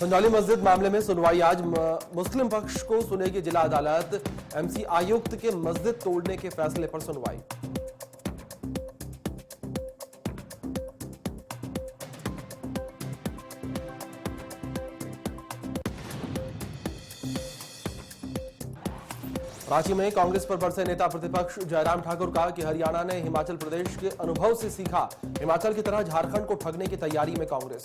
संजौली मस्जिद मामले में सुनवाई आज मुस्लिम पक्ष को सुनेगी जिला अदालत। एमसी आयुक्त के मस्जिद तोड़ने के फैसले पर सुनवाई। रांची में कांग्रेस पर बरसे नेता प्रतिपक्ष जयराम ठाकुर का कि हरियाणा ने हिमाचल प्रदेश के अनुभव से सीखा, हिमाचल की तरह झारखंड को ठगने की तैयारी में कांग्रेस।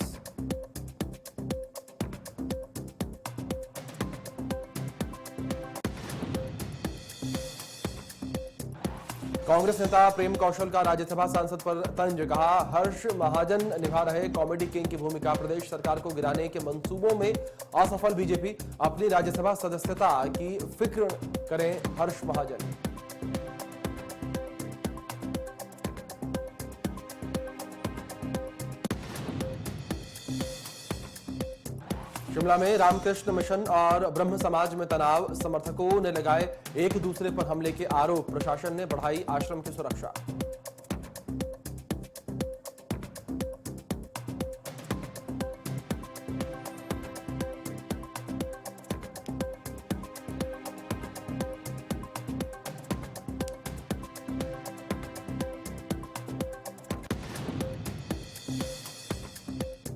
कांग्रेस नेता प्रेम कौशल का राज्यसभा सांसद पर तंज, कहा हर्ष महाजन निभा रहे कॉमेडी किंग की भूमिका, प्रदेश सरकार को गिराने के मंसूबों में असफल बीजेपी, अपनी राज्यसभा सदस्यता की फिक्र करें हर्ष महाजन। शिमला में रामकृष्ण मिशन और ब्रह्म समाज में तनाव, समर्थकों ने लगाए एक दूसरे पर हमले के आरोप, प्रशासन ने बढ़ाई आश्रम की सुरक्षा।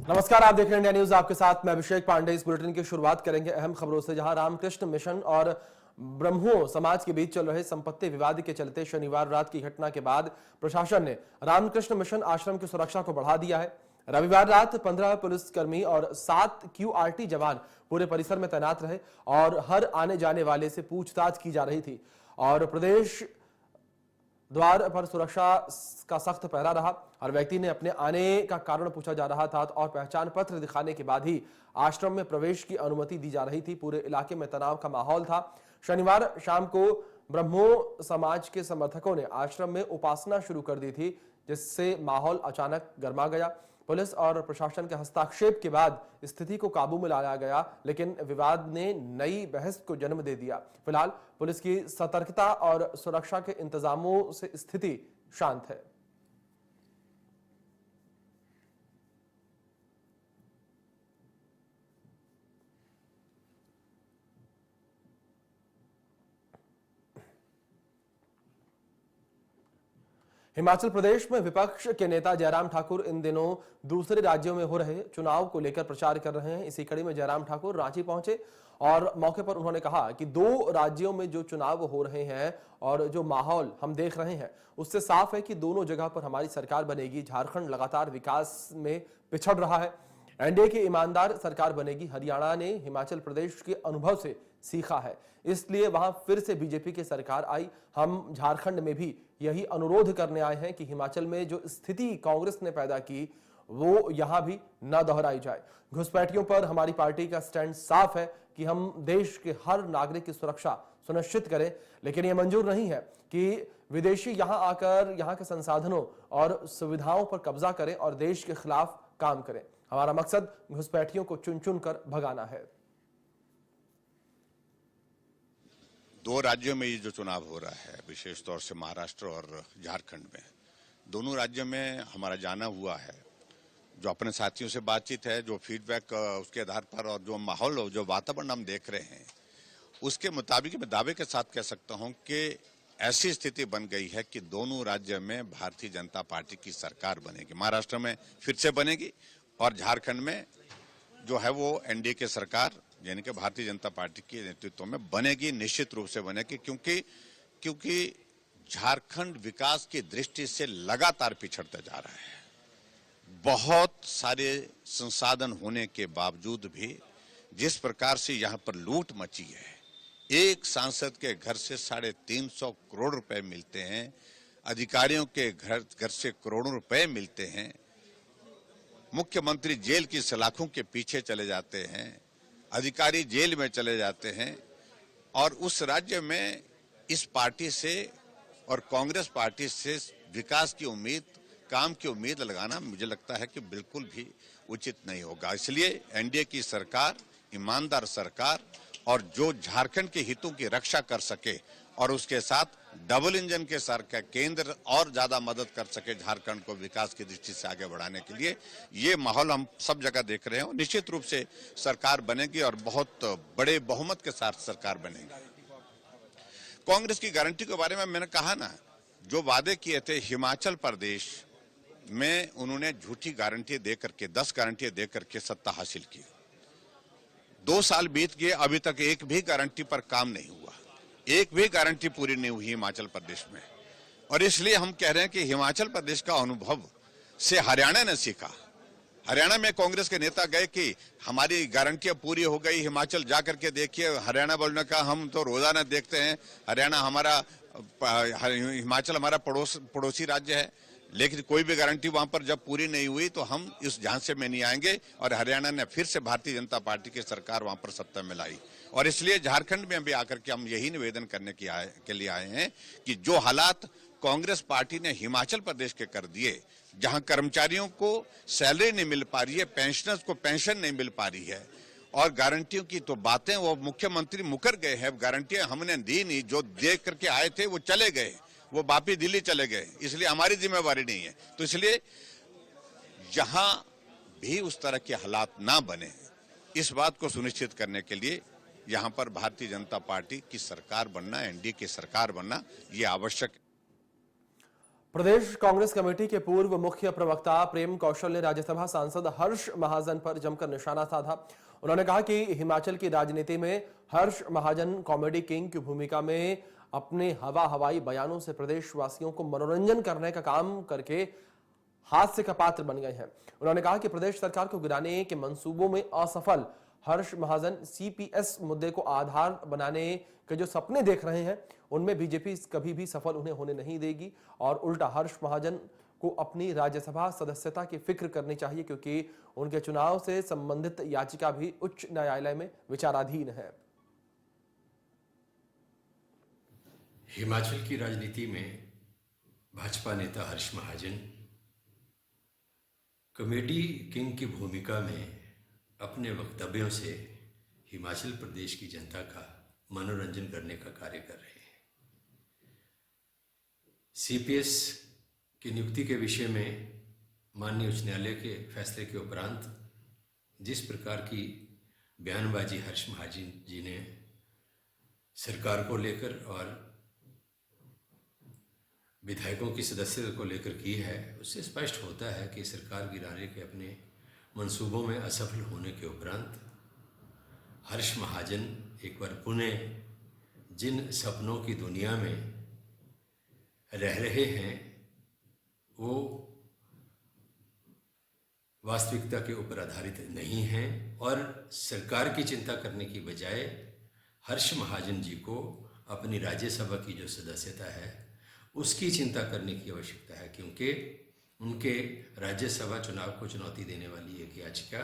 नमस्कार, आप देख रहे हैं इंडिया न्यूज, आपके साथ मैं अभिषेक पांडे। इस बुलेटिन की शुरुआत करेंगे अहम खबरों से, जहां रामकृष्ण मिशन और ब्रह्मो समाज के बीच चल रहे संपत्ति विवाद के चलते शनिवार रात की घटना के बाद प्रशासन ने रामकृष्ण मिशन आश्रम की सुरक्षा को बढ़ा दिया है। रविवार रात 15 पुलिसकर्मी और 7 QRT जवान पूरे परिसर में तैनात रहे और हर आने जाने वाले से पूछताछ की जा रही थी और प्रदेश द्वार पर सुरक्षा का सख्त पहरा रहा। हर व्यक्ति ने अपने आने का कारण पूछा जा रहा था और पहचान पत्र दिखाने के बाद ही आश्रम में प्रवेश की अनुमति दी जा रही थी। पूरे इलाके में तनाव का माहौल था। शनिवार शाम को ब्रह्मो समाज के समर्थकों ने आश्रम में उपासना शुरू कर दी थी, जिससे माहौल अचानक गर्मा गया। पुलिस और प्रशासन के हस्तक्षेप के बाद स्थिति को काबू में लाया गया, लेकिन विवाद ने नई बहस को जन्म दे दिया। फिलहाल पुलिस की सतर्कता और सुरक्षा के इंतजामों से स्थिति शांत है। हिमाचल प्रदेश में विपक्ष के नेता जयराम ठाकुर इन दिनों दूसरे राज्यों में हो रहे चुनाव को लेकर प्रचार कर रहे हैं। इसी कड़ी में जयराम ठाकुर रांची पहुंचे और मौके पर उन्होंने कहा कि 2 राज्यों में जो चुनाव हो रहे हैं और जो माहौल हम देख रहे हैं, उससे साफ है कि दोनों जगह पर हमारी सरकार बनेगी। झारखंड लगातार विकास में पिछड़ रहा है, एनडीए की ईमानदार सरकार बनेगी। हरियाणा ने हिमाचल प्रदेश के अनुभव से सीखा है, इसलिए वहां फिर से बीजेपी की सरकार आई। हम झारखंड में भी यही अनुरोध करने आए हैं कि हिमाचल में जो स्थिति कांग्रेस ने पैदा की, वो यहां भी न दोहराई जाए। घुसपैठियों पर हमारी पार्टी का स्टैंड साफ है कि हम देश के हर नागरिक की सुरक्षा सुनिश्चित करें, लेकिन यह मंजूर नहीं है कि विदेशी यहां आकर यहां के संसाधनों और सुविधाओं पर कब्जा करें और देश के खिलाफ काम करें। हमारा मकसद घुसपैठियों को चुन चुन कर भगाना है। 2 राज्यों में ये जो चुनाव हो रहा है, विशेष तौर से महाराष्ट्र और झारखंड में, दोनों राज्यों में हमारा जाना हुआ है। जो अपने साथियों से बातचीत है, जो फीडबैक उसके आधार पर और जो माहौल, जो वातावरण हम देख रहे हैं, उसके मुताबिक मैं दावे के साथ कह सकता हूं कि ऐसी स्थिति बन गई है कि दोनों राज्य में भारतीय जनता पार्टी की सरकार बनेगी। महाराष्ट्र में फिर से बनेगी और झारखंड में जो है वो एनडीए की सरकार यानी कि भारतीय जनता पार्टी के नेतृत्व में बनेगी, निश्चित रूप से बनेगी, क्योंकि झारखंड विकास की दृष्टि से लगातार पिछड़ता जा रहा है। बहुत सारे संसाधन होने के बावजूद भी जिस प्रकार से यहाँ पर लूट मची है, एक सांसद के घर से 350 करोड़ रुपए मिलते हैं, अधिकारियों के घर से करोड़ों रुपए मिलते हैं, मुख्यमंत्री जेल की सलाखों के पीछे चले जाते हैं, अधिकारी जेल में चले जाते हैं, और उस राज्य में इस पार्टी से और कांग्रेस पार्टी से विकास की उम्मीद, काम की उम्मीद लगाना मुझे लगता है कि बिल्कुल भी उचित नहीं होगा। इसलिए एनडीए की सरकार, ईमानदार सरकार, और जो झारखंड के हितों की रक्षा कर सके और उसके साथ डबल इंजन के सरकार केंद्र और ज्यादा मदद कर सके झारखंड को विकास की दृष्टि से आगे बढ़ाने के लिए, ये माहौल हम सब जगह देख रहे हैं। निश्चित रूप से सरकार बनेगी और बहुत बड़े बहुमत के साथ सरकार बनेगी। कांग्रेस की गारंटी के बारे में मैंने कहा ना, जो वादे किए थे हिमाचल प्रदेश में उन्होंने झूठी गारंटी दे करके 10 गारंटी दे करके सत्ता हासिल की। 2 साल बीत गए, अभी तक एक भी गारंटी पर काम नहीं हुआ, एक भी गारंटी पूरी नहीं हुई हिमाचल प्रदेश में। और इसलिए हम कह रहे हैं कि हिमाचल प्रदेश का अनुभव से हरियाणा ने सीखा। हरियाणा में कांग्रेस के नेता गए कि हमारी गारंटियां पूरी हो गई, हिमाचल जाकर के देखिए। हरियाणा बोलने का हम तो रोजाना देखते हैं, हरियाणा हमारा हिमाचल हमारा पड़ोसी राज्य है, लेकिन कोई भी गारंटी वहां पर जब पूरी नहीं हुई तो हम इस झांसे में नहीं आएंगे। और हरियाणा ने फिर से भारतीय जनता पार्टी की सरकार वहां पर सत्ता में लाई। और इसलिए झारखंड में भी आकर के हम यही निवेदन करने के लिए आए हैं कि जो हालात कांग्रेस पार्टी ने हिमाचल प्रदेश के कर दिए, जहां कर्मचारियों को सैलरी नहीं मिल पा रही है, पेंशनर्स को पेंशन नहीं मिल पा रही है, और गारंटियों की तो बातें वो मुख्यमंत्री मुकर गए हैं। गारंटियां हमने दी नहीं, जो दे करके आए थे वो चले गए, वो वापस दिल्ली चले गए, इसलिए हमारी जिम्मेवारी नहीं है। तो इसलिए जहां भी उस तरह के हालात ना बने, इस बात को सुनिश्चित करने के लिए यहां पर भारतीय जनता पार्टी की सरकार बनना, एनडीए की सरकार बनना, ये आवश्यक है। प्रदेश कांग्रेस कमेटी के पूर्व मुख्य प्रवक्ता प्रेम कौशल ने राज्यसभा सांसद हर्ष महाजन पर जमकर निशाना साधा। उन्होंने कहा कि हिमाचल की राजनीति में हर्ष महाजन कॉमेडी किंग की भूमिका में अपने हवाई बयानों से प्रदेशवासियों को मनोरंजन करने का काम करके हास्य का पात्र बन गए हैं। उन्होंने कहा कि प्रदेश सरकार को गिराने के मंसूबों में असफल हर्ष महाजन सीपीएस मुद्दे को आधार बनाने के जो सपने देख रहे हैं, उनमें बीजेपी कभी भी सफल उन्हें होने नहीं देगी। और उल्टा हर्ष महाजन को अपनी राज्यसभा सदस्यता की फिक्र करनी चाहिए, क्योंकि उनके चुनाव से संबंधित याचिका भी उच्च न्यायालय में विचाराधीन है। हिमाचल की राजनीति में भाजपा नेता हर्ष महाजन कॉमेडी किंग की भूमिका में अपने वक्तव्यों से हिमाचल प्रदेश की जनता का मनोरंजन करने का कार्य कर रहे हैं। सीपीएस की नियुक्ति के विषय में माननीय उच्च न्यायालय के फैसले के उपरांत जिस प्रकार की बयानबाजी हर्ष महाजन जी ने सरकार को लेकर और विधायकों की सदस्यता को लेकर की है, उससे स्पष्ट होता है कि सरकार गिराने के अपने मंसूबों में असफल होने के उपरांत हर्ष महाजन एक बार पुनः जिन सपनों की दुनिया में रह रहे हैं, वो वास्तविकता के ऊपर आधारित नहीं हैं। और सरकार की चिंता करने की बजाय हर्ष महाजन जी को अपनी राज्यसभा की जो सदस्यता है उसकी चिंता करने की आवश्यकता है, क्योंकि उनके राज्यसभा चुनाव को चुनौती देने वाली एक याचिका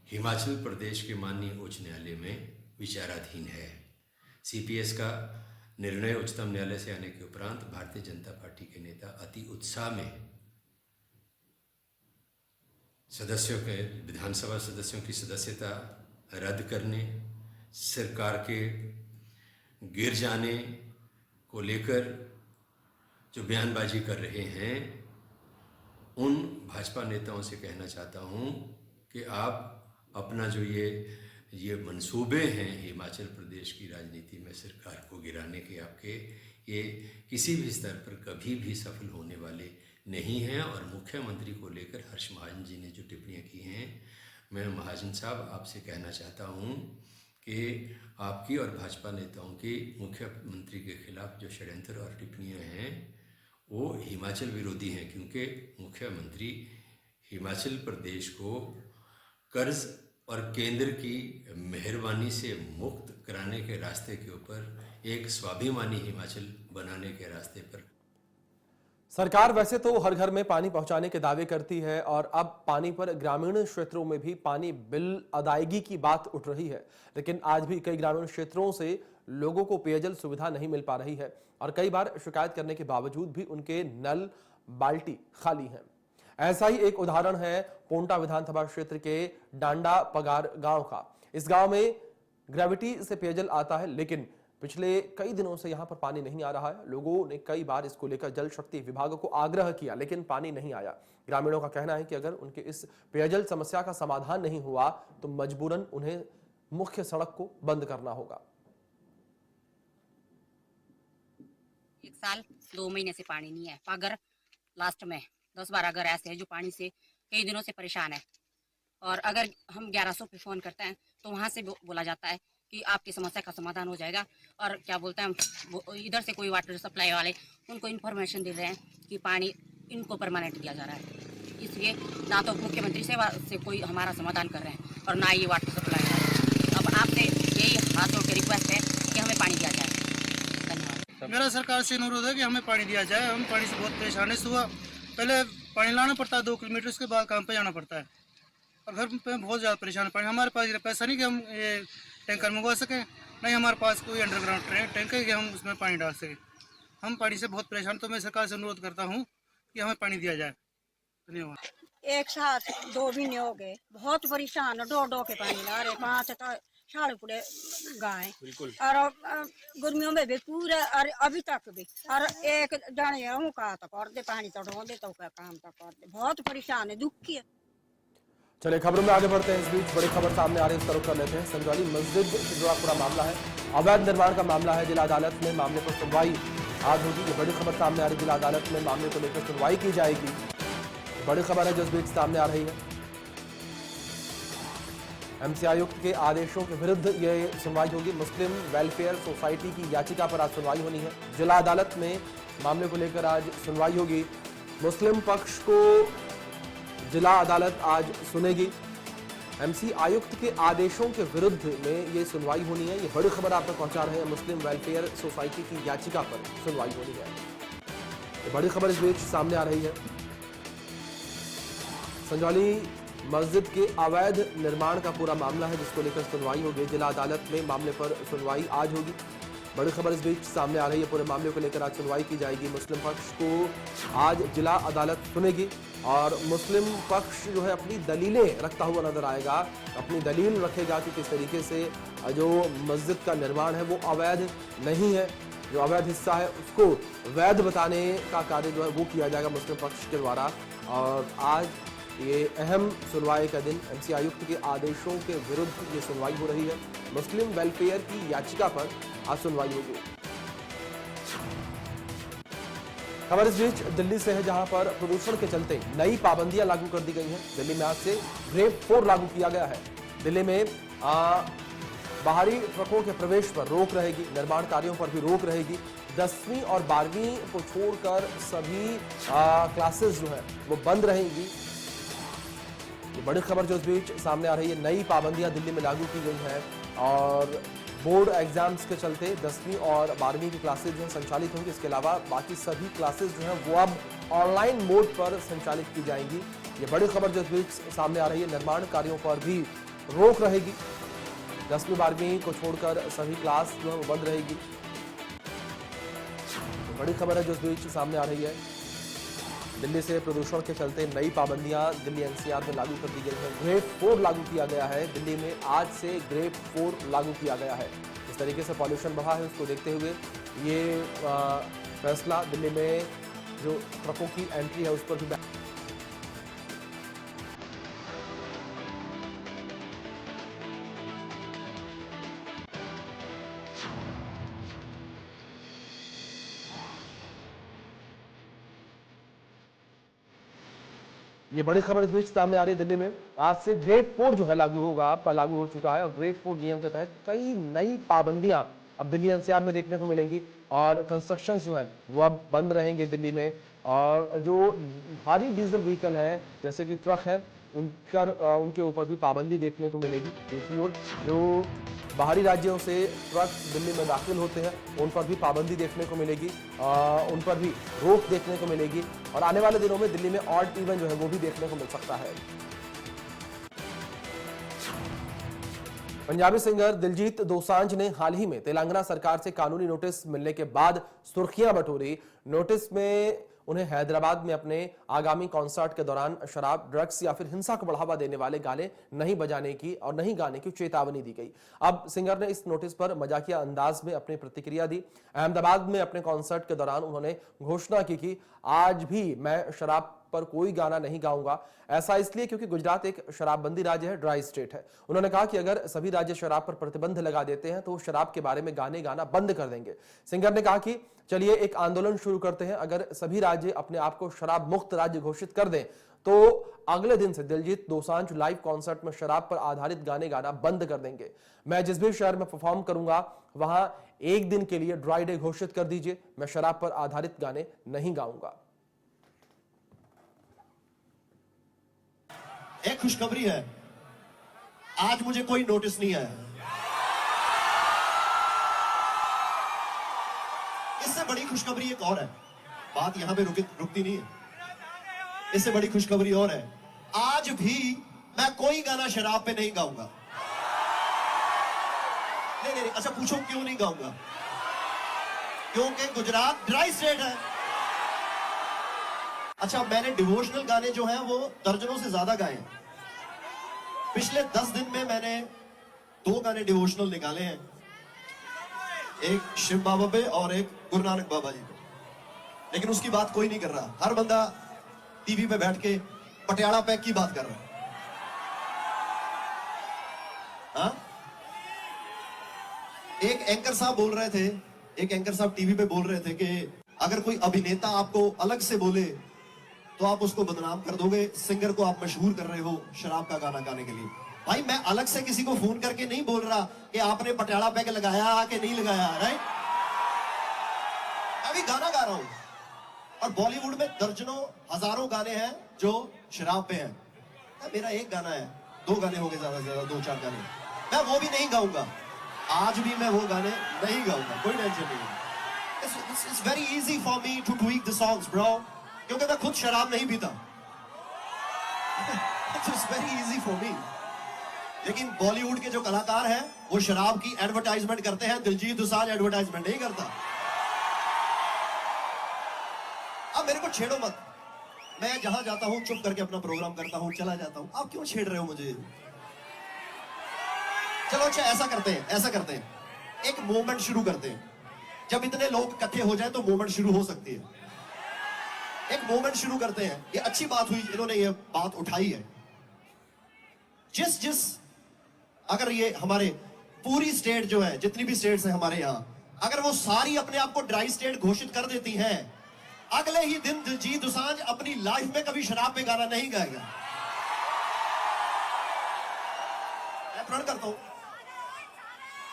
हिमाचल प्रदेश के माननीय उच्च न्यायालय में विचाराधीन है। सीपीएस का निर्णय उच्चतम न्यायालय से आने के उपरांत भारतीय जनता पार्टी के नेता अति उत्साह में सदस्यों के विधानसभा सदस्यों की सदस्यता रद्द करने, सरकार के गिर जाने को लेकर जो बयानबाजी कर रहे हैं, उन भाजपा नेताओं से कहना चाहता हूं कि आप अपना जो ये मंसूबे हैं हिमाचल प्रदेश की राजनीति में सरकार को गिराने के, आपके ये किसी भी स्तर पर कभी भी सफल होने वाले नहीं हैं। और मुख्यमंत्री को लेकर हर्ष महाजन जी ने जो टिप्पणियां की हैं, मैं महाजन साहब आपसे कहना चाहता हूं कि आपकी और भाजपा नेताओं की मुख्यमंत्री के खिलाफ जो षड्यंत्र और टिप्पणियां हैं वो हिमाचल विरोधी हैं, क्योंकि मुख्यमंत्री हिमाचल प्रदेश को कर्ज और केंद्र की मेहरबानी से मुक्त कराने के रास्ते के ऊपर एक स्वाभिमानी हिमाचल बनाने के रास्ते पर। सरकार वैसे तो हर घर में पानी पहुंचाने के दावे करती है और अब पानी पर ग्रामीण क्षेत्रों में भी पानी बिल अदायगी की बात उठ रही है, लेकिन आज भी कई ग्रामीण क्षेत्रों से लोगों को पेयजल सुविधा नहीं मिल पा रही है और कई बार शिकायत करने के बावजूद भी उनके नल बाल्टी खाली हैं। ऐसा ही एक उदाहरण है पोंटा विधानसभा क्षेत्र के डांडा पगार गांव का। इस गांव में ग्रेविटी से पेयजल आता है, लेकिन पिछले कई दिनों से यहां पर पानी नहीं आ रहा है। लोगों ने कई बार इसको लेकर जल शक्ति विभाग को आग्रह किया, लेकिन पानी नहीं आया। ग्रामीणों का कहना है कि अगर उनके इस पेयजल समस्या का समाधान नहीं हुआ तो मजबूरन उन्हें मुख्य सड़क को बंद करना होगा। 1 साल 2 महीने से पानी नहीं है। अगर लास्ट में 10-12 घर ऐसे हैं जो पानी से कई दिनों से परेशान है, और अगर हम 1100 पे फ़ोन करते हैं तो वहाँ से बोला जाता है कि आपकी समस्या का समाधान हो जाएगा। और क्या बोलते हैं, इधर से कोई वाटर सप्लाई वाले उनको इन्फॉर्मेशन दे रहे हैं कि पानी इनको परमानेंट दिया जा रहा है। इसलिए ना तो मुख्यमंत्री से कोई हमारा समाधान कर रहे हैं और ना ये वाटर सप्लाई वाले। अब आपसे यही हाथ जोड़ के रिक्वेस्ट है कि हमें पानी दिया जाए। धन्यवाद। मेरा सरकार से अनुरोध है कि हमें पानी दिया जाए। हम पानी से बहुत परेशान है। सुबह पहले पानी लाना पड़ता है 2 किलोमीटर, उसके बाद काम पे जाना पड़ता है और घर पे बहुत ज़्यादा परेशान है पानी। हमारे पास पैसा नहीं कि हम ये टैंकर मंगवा सकें, नहीं हमारे पास कोई अंडरग्राउंड टैंक है कि हम उसमें पानी डाल सकें। हम पानी से बहुत परेशान, तो मैं सरकार से अनुरोध करता हूँ कि हमें पानी दिया जाए। धन्यवाद। 1 साल 2 महीने हो गए, बहुत परेशान है। डो के पानी ला रहे, 5 साढ़े पूरे गाय और गर्मियों में भी पूरे, और अभी तक भी। और एक जाने हूँ का तो कर दे पानी तो ढो दे, तो क्या काम तो कर दे। बहुत परेशान है, दुखी है। चलिए खबरों में आगे बढ़ते हैं। इस बीच बड़ी खबर सामने आ रही है, इस तरफ कर लेते हैं। संजौली मस्जिद से जुड़ा पूरा मामला है, अवैध निर्माण का मामला है। जिला अदालत में मामले पर सुनवाई आज होगी। ये बड़ी खबर सामने आ रही है, जिला अदालत में मामले को लेकर सुनवाई की जाएगी। बड़ी खबर है जो इस बीच सामने आ रही है। एमसी आयुक्त के आदेशों के विरुद्ध ये सुनवाई होगी। मुस्लिम वेलफेयर सोसाइटी की याचिका पर आज सुनवाई होनी है। जिला अदालत में मामले को लेकर आज सुनवाई होगी। मुस्लिम पक्ष को जिला अदालत आज सुनेगी। एमसी आयुक्त के आदेशों के विरुद्ध में ये सुनवाई होनी है। ये बड़ी खबर आप तक पहुंचा रहे हैं। मुस्लिम वेलफेयर सोसाइटी की याचिका पर सुनवाई होनी है। ये बड़ी खबर इस बीच सामने आ रही है। संजौली मस्जिद के अवैध निर्माण का पूरा मामला है, जिसको लेकर सुनवाई होगी। जिला अदालत में मामले पर सुनवाई आज होगी। बड़ी खबर इस बीच सामने आ रही है। पूरे मामले को लेकर आज सुनवाई की जाएगी। मुस्लिम पक्ष को आज जिला अदालत सुनेगी और मुस्लिम पक्ष जो है अपनी दलीलें रखता हुआ नजर आएगा। अपनी दलील रखेगा कि किस तरीके से जो मस्जिद का निर्माण है वो अवैध नहीं है, जो अवैध हिस्सा है उसको वैध बताने का कार्य जो है वो किया जाएगा मुस्लिम पक्ष के द्वारा। और आज ये अहम सुनवाई का दिन। एमसी आयुक्त के आदेशों के विरुद्ध ये सुनवाई हो रही है। मुस्लिम वेलफेयर की याचिका पर आज सुनवाई होगी। खबर इस बीच दिल्ली से है, जहां पर प्रदूषण के चलते नई पाबंदियां लागू कर दी गई हैं। दिल्ली में आज से ग्रेड 4 लागू किया गया है। दिल्ली में बाहरी ट्रकों के प्रवेश पर रोक रहेगी, निर्माण कार्यों पर भी रोक रहेगी। 10वीं और 12वीं को छोड़कर सभी क्लासेस जो है वो बंद रहेंगी। ये बड़ी खबर जो इस बीच सामने आ रही है। नई पाबंदियां दिल्ली में लागू की गई हैं और बोर्ड एग्जाम्स के चलते 10वीं और 12वीं की क्लासेज जो है संचालित होंगी। इसके अलावा बाकी सभी क्लासेज जो हैं वो अब ऑनलाइन मोड पर संचालित की जाएंगी। ये बड़ी खबर जो इस बीच सामने आ रही है। निर्माण कार्यों पर भी रोक रहेगी। 10वीं 12वीं को छोड़कर सभी क्लास जो है वो बंद रहेगी। तो बड़ी खबर है जो इस बीच सामने आ रही है। दिल्ली से प्रदूषण के चलते नई पाबंदियां दिल्ली एनसीआर में लागू कर दी गई है। ग्रेड 4 लागू किया गया है। दिल्ली में आज से ग्रेड 4 लागू किया गया है। इस तरीके से पॉल्यूशन बढ़ा है उसको देखते हुए ये फैसला दिल्ली में जो ट्रकों की एंट्री है उस पर भी ये बड़ी खबर इस बीच सामने आ रही है। दिल्ली में आज से ग्रेड 4 जो है लागू होगा, अब लागू हो चुका है और ग्रेड 4 नियम के तहत कई नई पाबंदियां अब दिल्ली एनसीआर में देखने को मिलेंगी और कंस्ट्रक्शन जो है वो अब बंद रहेंगे दिल्ली में। और जो भारी डीजल व्हीकल है जैसे कि ट्रक है उनके ऊपर भी पाबंदी देखने को मिलेगी। दूसरी ओर जो बाहरी राज्यों से ट्रक दिल्ली में दाखिल होते हैं उन पर भी पाबंदी देखने को मिलेगी, उन पर भी रोक देखने को मिलेगी और आने वाले दिनों में दिल्ली में ऑड इवन जो है वो भी देखने को मिल सकता है। पंजाबी सिंगर दिलजीत दोसांझ ने हाल ही में तेलंगाना सरकार से कानूनी नोटिस मिलने के बाद सुर्खियां बटोरी। नोटिस में उन्हें हैदराबाद में अपने आगामी कॉन्सर्ट के दौरान शराब, ड्रग्स या फिर हिंसा को बढ़ावा देने वाले गाने नहीं बजाने की और नहीं गाने की चेतावनी दी गई। अब सिंगर ने इस नोटिस पर मजाकिया अंदाज में अपनी प्रतिक्रिया दी। अहमदाबाद में अपने कॉन्सर्ट के दौरान उन्होंने घोषणा की कि आज भी मैं शराब पर कोई गाना नहीं गाऊंगा। ऐसा इसलिए क्योंकि गुजरात एक शराबबंदी राज्य है, ड्राई स्टेट है। उन्होंने कहा कि अगर सभी राज्य शराब पर प्रतिबंध लगा देते हैं तो शराब के बारे में गाने गाना बंद कर देंगे। सिंगर ने कहा कि चलिए एक आंदोलन शुरू करते हैं, अगर सभी राज्य अपने आप को शराब मुक्त राज्य घोषित कर दें तो अगले दिन से दिलजीत दोसांझ लाइव कॉन्सर्ट में शराब पर आधारित गाने गाना बंद कर देंगे। मैं जिस भी शहर में परफॉर्म करूंगा वहां एक दिन के लिए ड्राई डे घोषित कर दीजिए, मैं शराब पर आधारित गाने नहीं गाऊंगा। एक खुशखबरी है, आज मुझे कोई नोटिस नहीं आया। इससे बड़ी खुशखबरी एक और है, बात यहां पे रुकती नहीं है। इससे बड़ी खुशखबरी और है, आज भी मैं कोई गाना शराब पे नहीं गाऊंगा। नहीं, अच्छा पूछो क्यों नहीं गाऊंगा? क्योंकि गुजरात ड्राई स्टेट है। अच्छा, मैंने डिवोशनल गाने जो हैं वो दर्जनों से ज्यादा गाए हैं। पिछले 10 दिन में मैंने 2 गाने डिवोशनल निकाले हैं, एक शिव बाबा पे और एक गुरु नानक बाबा जी पे। लेकिन उसकी बात कोई नहीं कर रहा। हर बंदा टीवी पे बैठ के पटियाला पैक की बात कर रहा है। हाँ? एक एंकर साहब बोल रहे थे, एक एंकर साहब टीवी पे बोल रहे थे कि अगर कोई अभिनेता आपको अलग से बोले तो आप उसको बदनाम कर दोगे, सिंगर को आप मशहूर कर रहे हो शराब का गाना गाने के लिए। भाई मैं अलग से किसी को फोन करके नहीं बोल रहा कि आपने पटियाला पैक लगाया कि नहीं लगाया, राइट? अभी गाना गा रहा हूं और बॉलीवुड में दर्जनों हजारों गाने हैं जो शराब पे हैं। मेरा एक गाना है, 2 गाने हो गए ज्यादा से ज्यादा, 2-4 गाने, मैं वो भी नहीं गाऊंगा। आज भी मैं वो गाने नहीं गाऊंगा, कोई टेंशन नहीं। It's very easy for me to tweak the songs, bro, क्योंकि मैं खुद शराब नहीं पीता। It's very easy for me। लेकिन बॉलीवुड के जो कलाकार हैं वो शराब की एडवर्टाइजमेंट करते हैं, दिलजीत दोसांझ एडवर्टाइजमेंट नहीं करता। अब मेरे को छेड़ो मत, मैं जहां जाता हूं चुप करके अपना प्रोग्राम करता हूं, चला जाता हूं। आप क्यों छेड़ रहे हो मुझे? चलो अच्छा ऐसा करते हैं, एक मूवमेंट शुरू करते हैं। जब इतने लोग इकट्ठे हो जाए तो मूवमेंट शुरू हो सकती है। एक मूवमेंट शुरू करते हैं। ये अच्छी बात हुई, इन्होंने ये बात उठाई है। जिस अगर ये हमारे पूरी स्टेट जो है, जितनी भी स्टेट्स हैं हमारे यहां, अगर वो सारी अपने आप को ड्राई स्टेट घोषित कर देती हैं, अगले ही दिन दिलजीत दोसांझ अपनी लाइफ में कभी शराब पे गाना नहीं गाएगा। मैं प्रण करता हूं,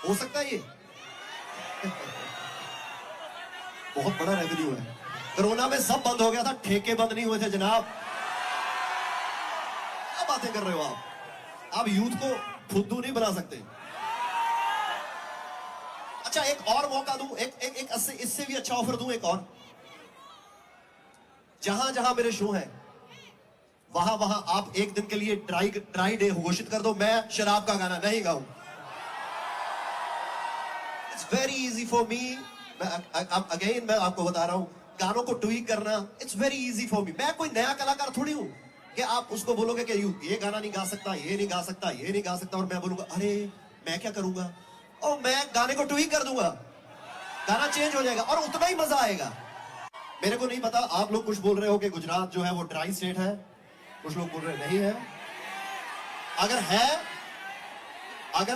हो सकता है ये बहुत बड़ा रेवेन्यू है। कोरोना में सब बंद हो गया था, ठेके बंद नहीं हुए थे जनाब। क्या बातें कर रहे हो आप यूथ को फुद्दू नहीं बना सकते। अच्छा एक और मौका दूं, एक इससे भी अच्छा ऑफर दूं, एक और। जहां जहां मेरे शो हैं वहां आप एक दिन के लिए ड्राई डे घोषित कर दो, मैं शराब का गाना नहीं गाऊं। It's very easy for me. Again मैं आपको बता रहा हूं, गानों को ट्वीक करना it's very easy for me. मैं कोई नया कलाकार थोड़ी हूं कि आप उसको बोलोगे कि ये गाना नहीं गा सकता, ये नहीं गा सकता, ये नहीं गा सकता, और मैं बोलूंगा अरे मैं क्या करूंगा, और मैं गाने को ट्वीक कर दूंगा, गाना चेंज हो जाएगा और उतना ही मजा आएगा। मेरे को नहीं पता, आप लोग कुछ बोल रहे हो कि गुजरात जो है वो ड्राई स्टेट है, कुछ लोग बोल रहे नहीं है। अगर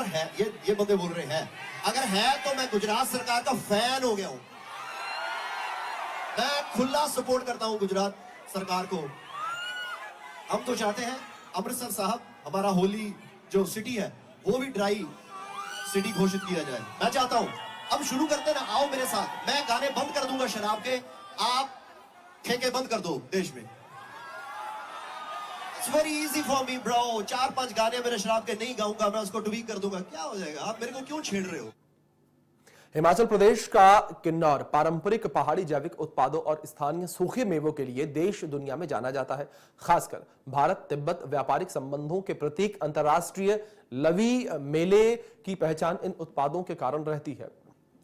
है ये बंदे बोल रहे हैं, अगर है तो मैं गुजरात सरकार का फैन हो गया हूं। मैं खुला सपोर्ट करता हूं गुजरात सरकार को। हम तो चाहते हैं अमृतसर साहब, हमारा होली जो सिटी है वो भी ड्राई सिटी घोषित किया जाए। मैं चाहता हूं अब शुरू करते ना, आओ मेरे साथ, मैं गाने बंद कर दूंगा शराब के, आप ठेके बंद कर दो देश में। It's very easy for me bro. 4-5 गाने मेरे शराब के नहीं गाऊंगा, मैं उसको ट्वीक कर दूंगा, क्या हो जाएगा? आप मेरे को क्यों छेड़ रहे हो? हिमाचल प्रदेश का किन्नौर पारंपरिक पहाड़ी जैविक उत्पादों और स्थानीय सूखे मेवों के लिए देश दुनिया में जाना जाता है। खासकर भारत तिब्बत व्यापारिक संबंधों के प्रतीक अंतर्राष्ट्रीय लवी मेले की पहचान इन उत्पादों के कारण रहती है।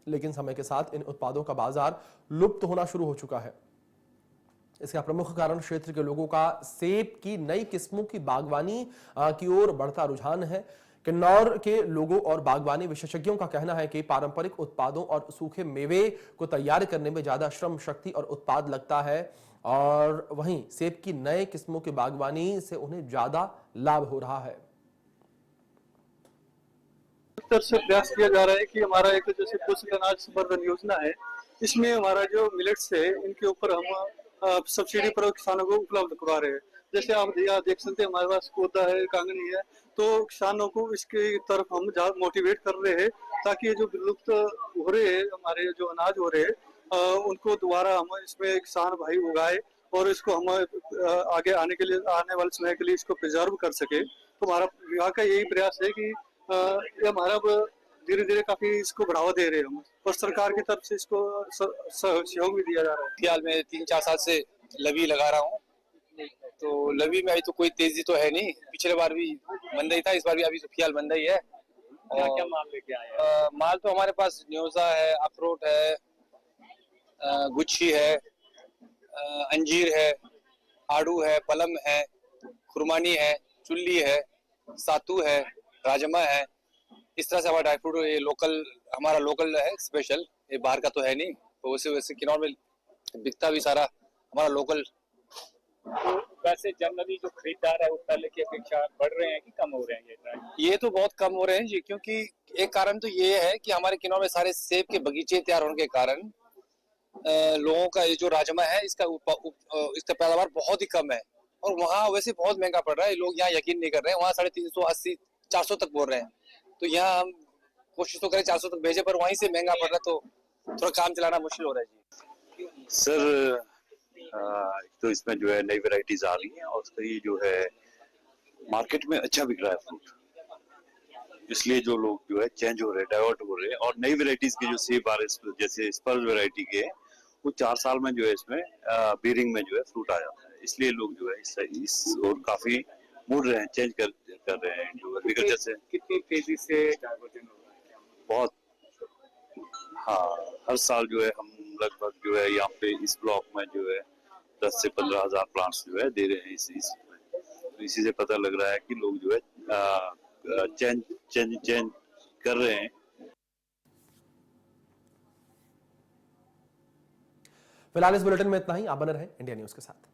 लेकिन समय के साथ इन उत्पादों का बाजार लुप्त होना शुरू हो चुका है। इसका प्रमुख कारण क्षेत्र के लोगों का सेब की नई किस्मों की बागवानी की ओर बढ़ता रुझान है। किन्नौर के लोगों और बागवानी विशेषज्ञों का कहना है कि पारंपरिक उत्पादों और सूखे मेवे को तैयार करने में ज्यादा श्रम, शक्ति और उत्पाद लगता है, और वहीं सेब की नए किस्मों की बागवानी से उन्हें ज्यादा लाभ हो रहा है। तरफ से प्रयास किया जा रहा है कि हमारा एक जैसे पोषक अनाज संवर्धन योजना है, इसमें हमारा जो मिलेट्स है इनके ऊपर हम सब्सिडी पर किसानों को उपलब्ध करवा रहे हैं। जैसे आप यहाँ देख सकते हैं हमारे पास कोदा है, कांगनी है, तो किसानों को इसके तरफ हम मोटिवेट कर रहे हैं ताकि ये जो विलुप्त हो रहे हैं हमारे जो अनाज हो रहे हैं उनको दोबारा हम इसमें किसान भाई उगाए और इसको हम आगे आने वाले समय के लिए इसको प्रिजर्व कर सके। तो हमारा विभाग का यही प्रयास है कि ये हमारा धीरे धीरे काफी इसको बढ़ावा दे रहे हैं हम, और सरकार की तरफ से इसको सहयोग भी दिया जा रहा है। फिलहाल मैं 3-4 साल से लवी लगा रहा हूँ, तो लवी में अभी तो कोई तेजी तो है नहीं। पिछले बार भी मंदा ही था, इस बार भी अभी तो फिलहाल मंदा ही है। और क्या माल लेके आए? माल तो हमारे पास न्योजा है, अखरोट है, गुच्छी है, अंजीर है, आड़ू है, पलम है, खुरमानी है, चुल्ली है, सातू है, राजमा है। इस तरह से हमारा ड्राई फ्रूट ये हमारा लोकल है, स्पेशल, ये बाहर का तो है नहीं। तो वैसे किन्नौर में बिकता भी सारा हमारा लोकल। तो वैसे जनरली जो खरीदार है वो पहले की अपेक्षा बढ़ रहे हैं कि कम हो रहे हैं? ये तो बहुत कम हो रहे हैं जी, क्योंकि एक कारण तो ये है कि हमारे किन्नौर में सारे सेब के बगीचे तैयार होने के कारण लोगों का ये जो राजमा है इसका पैदावार बहुत ही कम है, और वहाँ वैसे बहुत महंगा पड़ रहा है। लोग यहाँ यकीन नहीं कर रहे हैं, वहाँ 350-400 तक बोल रहे हैं। तो यहाँ हम कोशिश तो करें 400 तक भेजे, पर वहीं से महंगा पड़ रहा है, तो थोड़ा काम चलाना मुश्किल हो रहा है जी। सर तो इसमें जो है नई वैरायटीज आ रही हैं और ये जो है मार्केट में अच्छा बिक रहा है फ्रूट, इसलिए जो लोग जो है चेंज हो रहे हैं, डाइवर्ट हो रहे हैं। और नई वैरायटीज के जो सेब आ रहे हैं जैसे स्पर्श वैरायटी के, वो 4 साल में जो है इसमें बेरिंग में जो है फ्रूट आ जाता है, इसलिए लोग जो है इस और काफी मुड़ रहे हैं, चेंज कर रहे हैं जो एग्रीकल्चर से। कितनी तेजी से डाइवर्जन हो रहा है? बहुत, हाँ, हर साल जो है हम लगभग जो है यहाँ पे इस ब्लॉक में जो है 10 से 15 हजार प्लांट्स जो है दे रहे हैं तो इसी से पता लग रहा है कि लोग जो है चेंज कर रहे हैं। फिलहाल इस बुलेटिन में इतना ही। आप बने रहें इंडिया न्यूज के साथ।